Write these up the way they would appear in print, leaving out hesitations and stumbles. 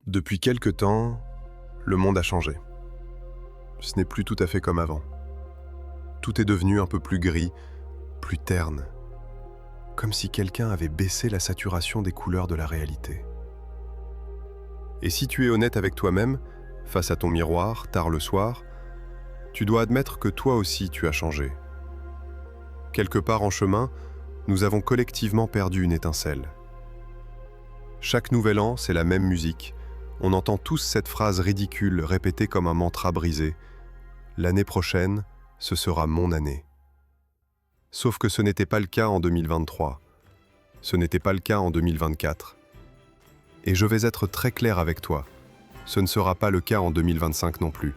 Depuis quelque temps, le monde a changé. Ce n'est plus tout à fait comme avant. Tout est devenu un peu plus gris, plus terne, comme si quelqu'un avait baissé la saturation des couleurs de la réalité. Et si tu es honnête avec toi-même, face à ton miroir, tard le soir, tu dois admettre que toi aussi tu as changé. Quelque part en chemin, nous avons collectivement perdu une étincelle. Chaque nouvel an, c'est la même musique. On entend tous cette phrase ridicule répétée comme un mantra brisé. L'année prochaine, ce sera mon année. Sauf que ce n'était pas le cas en 2023. Ce n'était pas le cas en 2024. Et je vais être très clair avec toi. Ce ne sera pas le cas en 2025 non plus.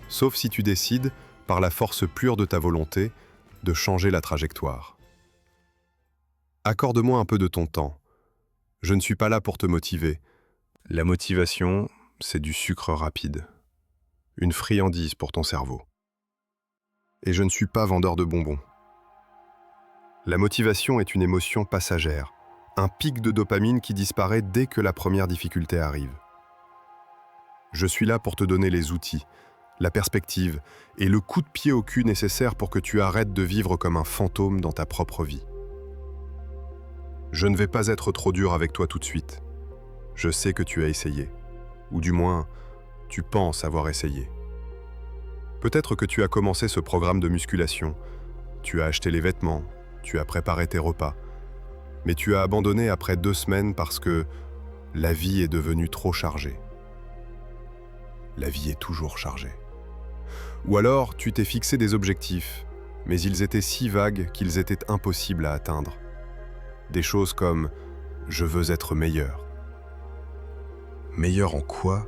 Sauf si tu décides, par la force pure de ta volonté, de changer la trajectoire. Accorde-moi un peu de ton temps. Je ne suis pas là pour te motiver. La motivation, c'est du sucre rapide. Une friandise pour ton cerveau. Et je ne suis pas vendeur de bonbons. La motivation est une émotion passagère, un pic de dopamine qui disparaît dès que la première difficulté arrive. Je suis là pour te donner les outils, la perspective et le coup de pied au cul nécessaire pour que tu arrêtes de vivre comme un fantôme dans ta propre vie. Je ne vais pas être trop dur avec toi tout de suite. Je sais que tu as essayé, ou du moins, tu penses avoir essayé. Peut-être que tu as commencé ce programme de musculation, tu as acheté les vêtements, tu as préparé tes repas, mais tu as abandonné après 2 semaines parce que la vie est devenue trop chargée. La vie est toujours chargée. Ou alors, tu t'es fixé des objectifs, mais ils étaient si vagues qu'ils étaient impossibles à atteindre. Des choses comme « je veux être meilleur ». Meilleur en quoi?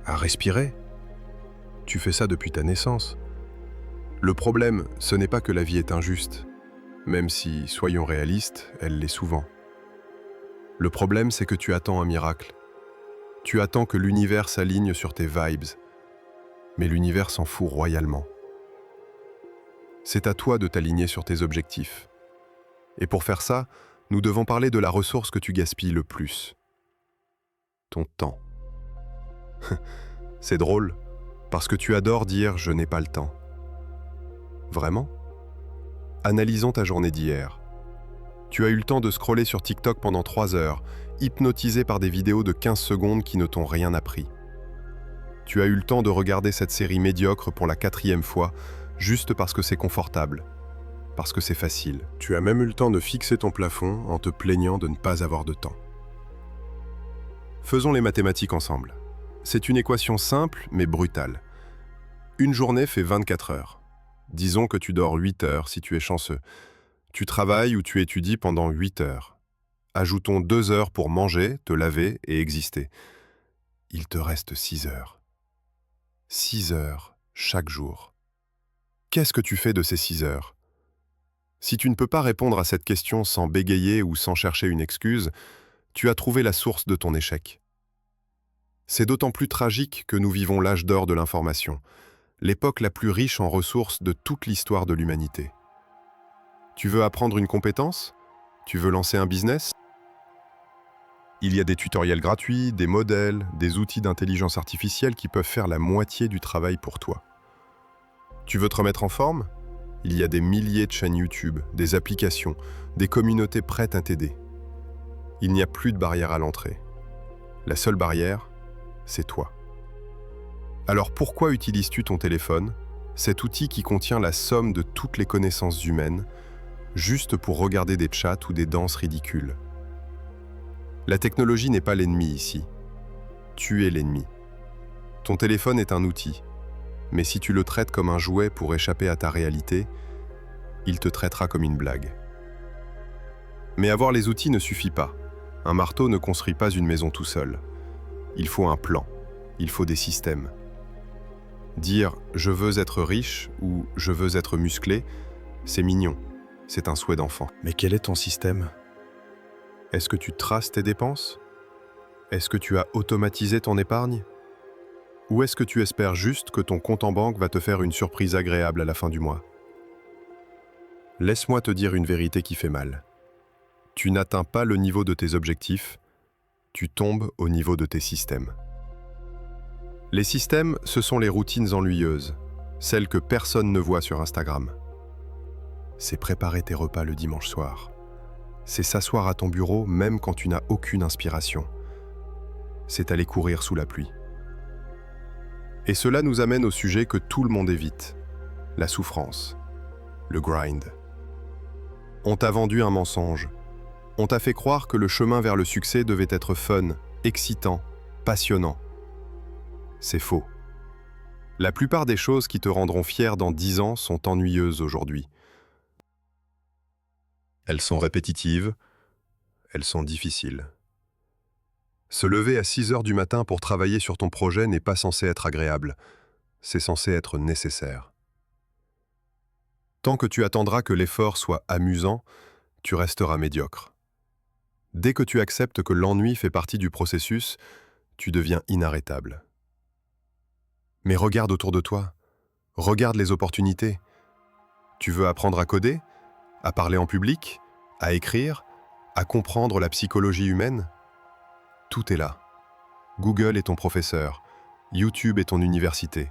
À respirer? Tu fais ça depuis ta naissance. Le problème, ce n'est pas que la vie est injuste, même si, soyons réalistes, elle l'est souvent. Le problème, c'est que tu attends un miracle. Tu attends que l'univers s'aligne sur tes vibes, mais l'univers s'en fout royalement. C'est à toi de t'aligner sur tes objectifs. Et pour faire ça, nous devons parler de la ressource que tu gaspilles le plus. Ton temps. C'est drôle, parce que tu adores dire « je n'ai pas le temps ». Vraiment? Analysons ta journée d'hier. Tu as eu le temps de scroller sur TikTok pendant 3 heures, hypnotisé par des vidéos de 15 secondes qui ne t'ont rien appris. Tu as eu le temps de regarder cette série médiocre pour la 4e fois, juste parce que c'est confortable, parce que c'est facile. Tu as même eu le temps de fixer ton plafond en te plaignant de ne pas avoir de temps. Faisons les mathématiques ensemble. C'est une équation simple mais brutale. Une journée fait 24 heures. Disons que tu dors 8 heures si tu es chanceux. Tu travailles ou tu étudies pendant 8 heures. Ajoutons 2 heures pour manger, te laver et exister. Il te reste 6 heures. 6 heures chaque jour. Qu'est-ce que tu fais de ces 6 heures? Si tu ne peux pas répondre à cette question sans bégayer ou sans chercher une excuse, tu as trouvé la source de ton échec. C'est d'autant plus tragique que nous vivons l'âge d'or de l'information, l'époque la plus riche en ressources de toute l'histoire de l'humanité. Tu veux apprendre une compétence? Tu veux lancer un business? Il y a des tutoriels gratuits, des modèles, des outils d'intelligence artificielle qui peuvent faire la moitié du travail pour toi. Tu veux te remettre en forme? Il y a des milliers de chaînes YouTube, des applications, des communautés prêtes à t'aider. Il n'y a plus de barrière à l'entrée. La seule barrière, c'est toi. Alors pourquoi utilises-tu ton téléphone, cet outil qui contient la somme de toutes les connaissances humaines, juste pour regarder des chats ou des danses ridicules? La technologie n'est pas l'ennemi ici. Tu es l'ennemi. Ton téléphone est un outil, mais si tu le traites comme un jouet pour échapper à ta réalité, il te traitera comme une blague. Mais avoir les outils ne suffit pas. Un marteau ne construit pas une maison tout seul. Il faut un plan, il faut des systèmes. Dire « je veux être riche » ou « je veux être musclé », c'est mignon, c'est un souhait d'enfant. Mais quel est ton système? Est-ce que tu traces tes dépenses? Est-ce que tu as automatisé ton épargne? Ou est-ce que tu espères juste que ton compte en banque va te faire une surprise agréable à la fin du mois? Laisse-moi te dire une vérité qui fait mal. Tu n'atteins pas le niveau de tes objectifs tu tombes au niveau de tes systèmes. Les systèmes, ce sont les routines ennuyeuses, celles que personne ne voit sur Instagram. C'est préparer tes repas le dimanche soir. C'est s'asseoir à ton bureau même quand tu n'as aucune inspiration. C'est aller courir sous la pluie. Et cela nous amène au sujet que tout le monde évite, la souffrance, le grind. On t'a vendu un mensonge. On t'a fait croire que le chemin vers le succès devait être fun, excitant, passionnant. C'est faux. La plupart des choses qui te rendront fier dans 10 ans sont ennuyeuses aujourd'hui. Elles sont répétitives, elles sont difficiles. Se lever à 6 heures du matin pour travailler sur ton projet n'est pas censé être agréable, c'est censé être nécessaire. Tant que tu attendras que l'effort soit amusant, tu resteras médiocre. Dès que tu acceptes que l'ennui fait partie du processus, tu deviens inarrêtable. Mais regarde autour de toi, regarde les opportunités. Tu veux apprendre à coder, à parler en public, à écrire, à comprendre la psychologie humaine? Tout est là. Google est ton professeur, YouTube est ton université.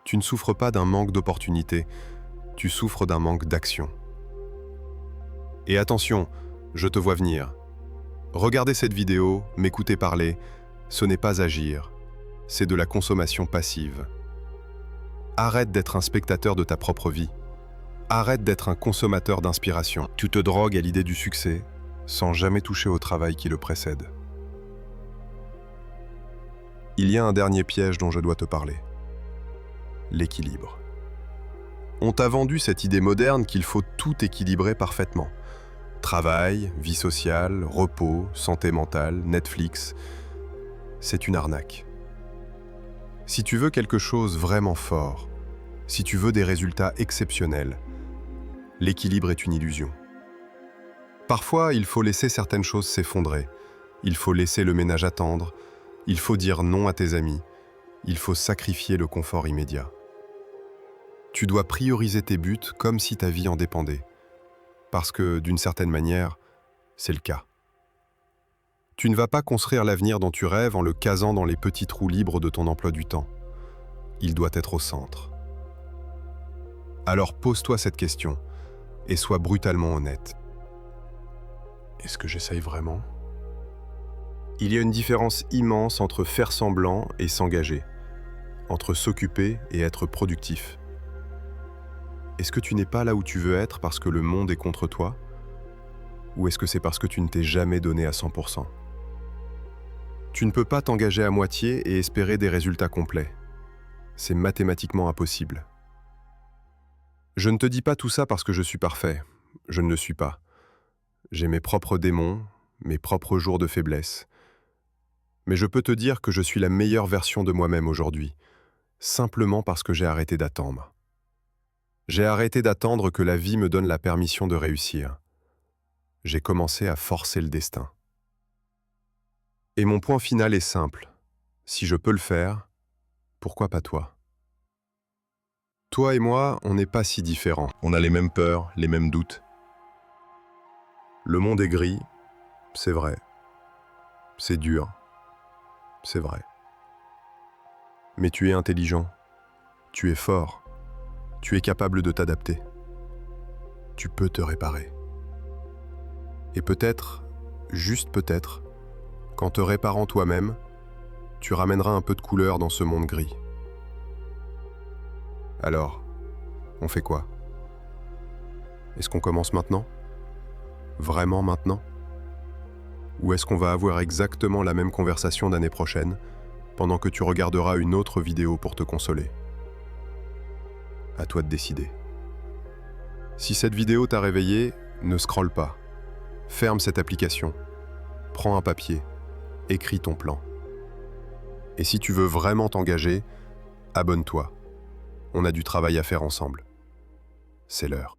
Tu ne souffres pas d'un manque d'opportunités, tu souffres d'un manque d'action. Et attention, je te vois venir. Regarder cette vidéo, m'écouter parler, ce n'est pas agir. C'est de la consommation passive. Arrête d'être un spectateur de ta propre vie. Arrête d'être un consommateur d'inspiration. Tu te drogues à l'idée du succès, sans jamais toucher au travail qui le précède. Il y a un dernier piège dont je dois te parler. L'équilibre. On t'a vendu cette idée moderne qu'il faut tout équilibrer parfaitement. Travail, vie sociale, repos, santé mentale, Netflix. C'est une arnaque. Si tu veux quelque chose vraiment fort, si tu veux des résultats exceptionnels, l'équilibre est une illusion. Parfois, il faut laisser certaines choses s'effondrer. Il faut laisser le ménage attendre. Il faut dire non à tes amis. Il faut sacrifier le confort immédiat. Tu dois prioriser tes buts comme si ta vie en dépendait. Parce que, d'une certaine manière, c'est le cas. Tu ne vas pas construire l'avenir dont tu rêves en le casant dans les petits trous libres de ton emploi du temps. Il doit être au centre. Alors pose-toi cette question et sois brutalement honnête. Est-ce que j'essaye vraiment? Il y a une différence immense entre faire semblant et s'engager, entre s'occuper et être productif. Est-ce que tu n'es pas là où tu veux être parce que le monde est contre toi? Ou est-ce que c'est parce que tu ne t'es jamais donné à 100%? Tu ne peux pas t'engager à moitié et espérer des résultats complets. C'est mathématiquement impossible. Je ne te dis pas tout ça parce que je suis parfait. Je ne le suis pas. J'ai mes propres démons, mes propres jours de faiblesse. Mais je peux te dire que je suis la meilleure version de moi-même aujourd'hui, simplement parce que j'ai arrêté d'attendre. J'ai arrêté d'attendre que la vie me donne la permission de réussir. J'ai commencé à forcer le destin. Et mon point final est simple. Si je peux le faire, pourquoi pas toi? Toi et moi, on n'est pas si différents. On a les mêmes peurs, les mêmes doutes. Le monde est gris, c'est vrai. C'est dur, c'est vrai. Mais tu es intelligent, tu es fort, tu es capable de t'adapter. Tu peux te réparer. Et peut-être, juste peut-être, qu'en te réparant toi-même, tu ramèneras un peu de couleur dans ce monde gris. Alors, on fait quoi? Est-ce qu'on commence maintenant? Vraiment maintenant? Ou est-ce qu'on va avoir exactement la même conversation l'année prochaine, pendant que tu regarderas une autre vidéo pour te consoler? À toi de décider. Si cette vidéo t'a réveillé, ne scrolle pas. Ferme cette application. Prends un papier. Écris ton plan. Et si tu veux vraiment t'engager, abonne-toi. On a du travail à faire ensemble. C'est l'heure.